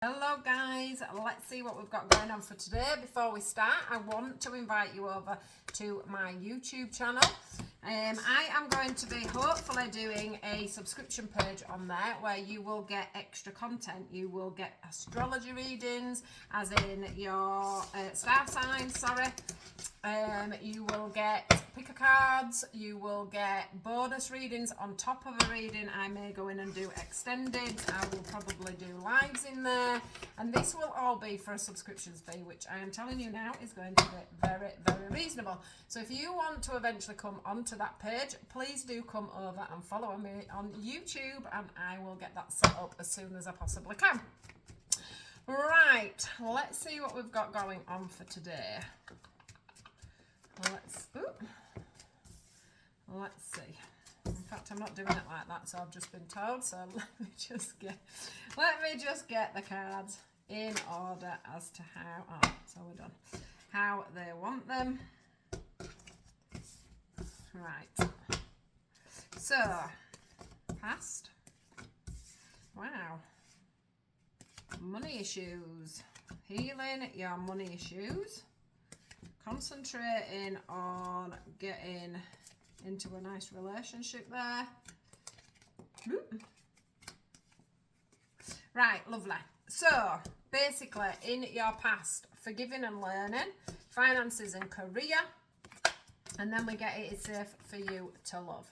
Hello guys, let's see what we've got going on for today. Before we start, I want to invite you over to my YouTube channel. I am going to be hopefully doing a subscription page on there where you will get extra content. You will get astrology readings, as in your star signs, you will get picker cards, you will get bonus readings on top of a reading. I may go in and do extended. I will probably do lives in there, and this will all be for a subscription fee, which I am telling you now is going to be very, very reasonable. So if you want to eventually come onto that page, please do come over and follow me on YouTube, and I will get that set up as soon as I possibly can. Right, let's see what we've got going on for today. Let's see. In fact, I'm not doing it like that, so I've just been told. So let me just get the cards in order as to how they want them. Right. So, past. Wow. Money issues. Healing your money issues. Concentrating on getting into a nice relationship there. Right, lovely. So, basically, in your past, forgiving and learning, finances and career, and then we get it is safe for you to love.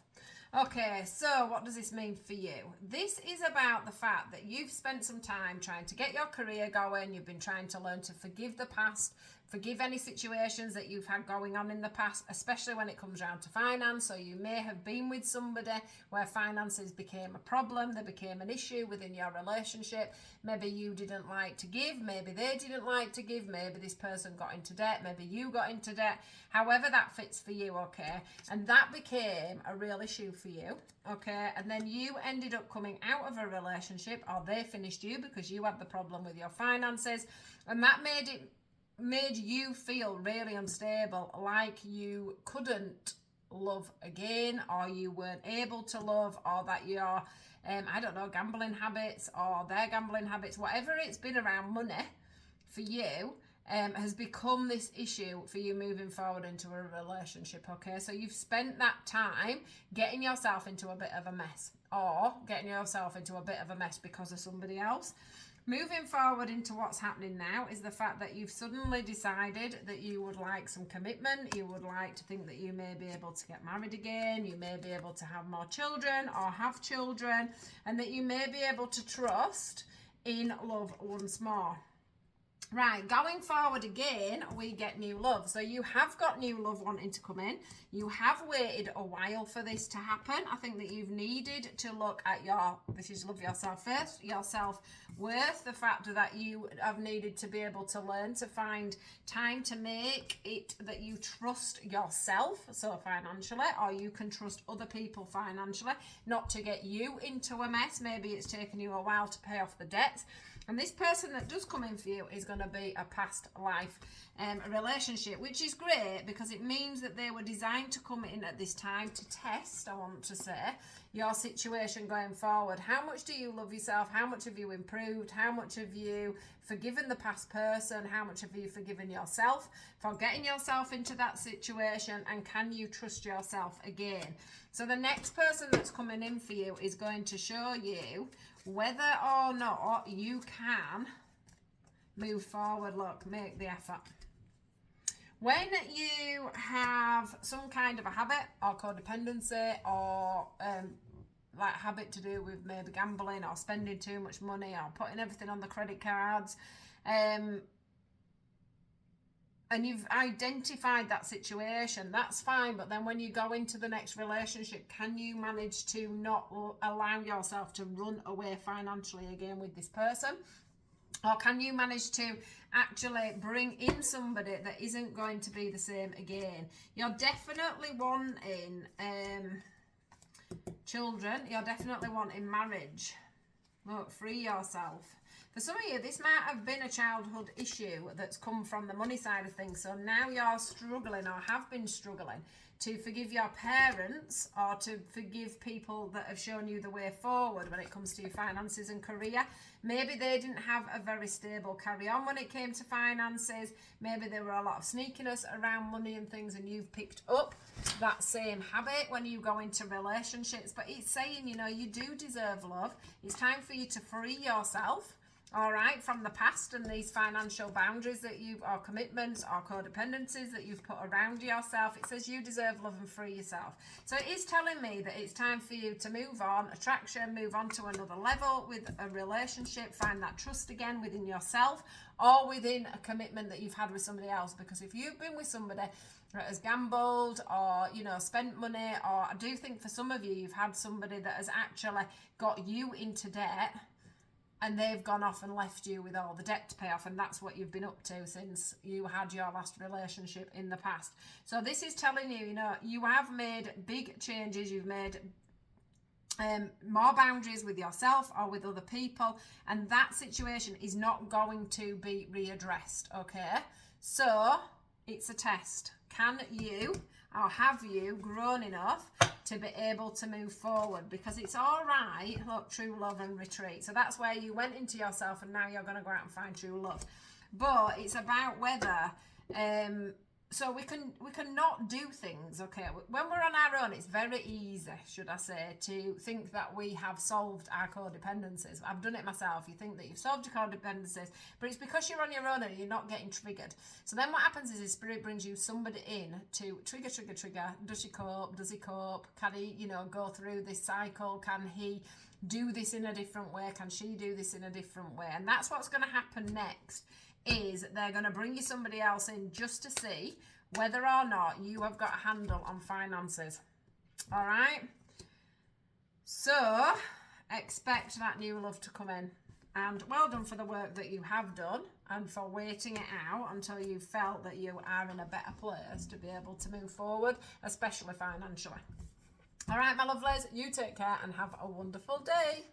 Okay, so what does this mean for you? This is about the fact that you've spent some time trying to get your career going. You've been trying to learn to forgive the past, forgive any situations that you've had going on in the past, especially when it comes down to finance. So you may have been with somebody where finances became a problem, they became an issue within your relationship. Maybe you didn't like to give, maybe they didn't like to give, maybe this person got into debt, maybe you got into debt, however that fits for you, okay? And that became a real issue for you, okay? And then you ended up coming out of a relationship, or they finished you because you had the problem with your finances, and that made you feel really unstable, like you couldn't love again, or you weren't able to love, or that your gambling habits or their gambling habits, whatever it's been around money for you, has become this issue for you moving forward into a relationship, okay? So you've spent that time getting yourself into a bit of a mess, or getting yourself into a bit of a mess because of somebody else. Moving forward into what's happening now is the fact that you've suddenly decided that you would like some commitment. You would like to think that you may be able to get married again. You may be able to have more children or have children, and that you may be able to trust in love once more. Right, going forward again, we get new love. So you have got new love wanting to come in. You have waited a while for this to happen. I think that you've needed to look at love yourself first, your self-worth, the fact that you have needed to be able to learn to find time to make it that you trust yourself, so financially, or you can trust other people financially, not to get you into a mess. Maybe it's taken you a while to pay off the debts. And this person that does come in for you is going to be a past life relationship, which is great because it means that they were designed to come in at this time to test, I want to say, your situation going forward. How much do you love yourself? How much have you improved? How much have you forgiven the past person? How much have you forgiven yourself for getting yourself into that situation? And can you trust yourself again? So the next person that's coming in for you is going to show you whether or not you can move forward. Look, make the effort. When you have some kind of a habit or codependency, or habit to do with maybe gambling or spending too much money or putting everything on the credit cards, and you've identified that situation, that's fine. But then when you go into the next relationship, can you manage to not allow yourself to run away financially again with this person? Or can you manage to actually bring in somebody that isn't going to be the same again? You're definitely wanting children. You're definitely wanting marriage. Look, free yourself. For some of you, this might have been a childhood issue that's come from the money side of things. So now you're struggling or have been struggling to forgive your parents or to forgive people that have shown you the way forward when it comes to your finances and career. Maybe they didn't have a very stable carry on when it came to finances. Maybe there were a lot of sneakiness around money and things, and you've picked up that same habit when you go into relationships. But it's saying, you know, you do deserve love. It's time for you to free yourself, all right, from the past and these financial boundaries that you've, or commitments or codependencies that you've put around yourself. It says you deserve love and free yourself. So it is telling me that it's time for you to move on, attraction, move on to another level with a relationship, find that trust again within yourself or within a commitment that you've had with somebody else. Because if you've been with somebody that has gambled or, you know, spent money, or I do think for some of you, you've had somebody that has actually got you into debt, and they've gone off and left you with all the debt to pay off, and that's what you've been up to since you had your last relationship in the past. So this is telling you, you know, you have made big changes, you've made more boundaries with yourself or with other people, and that situation is not going to be readdressed, okay? So it's a test. Can you, or have you grown enough to be able to move forward? Because it's all right, look, true love and retreat. So that's where you went into yourself and now you're going to go out and find true love. But it's about whether, so we can not do things, okay? When we're on our own, it's very easy, should I say, to think that we have solved our codependencies. I've done it myself. You think that you've solved your codependencies, but it's because you're on your own and you're not getting triggered. So then what happens is Spirit brings you somebody in to trigger. Does she cope? Does he cope? Can he, you know, go through this cycle? Can he do this in a different way? Can she do this in a different way? And that's what's going to happen next. Is they're going to bring you somebody else in just to see whether or not you have got a handle on finances. All right? So, expect that new love to come in. And well done for the work that you have done and for waiting it out until you felt that you are in a better place to be able to move forward, especially financially. All right, my lovelies, you take care and have a wonderful day.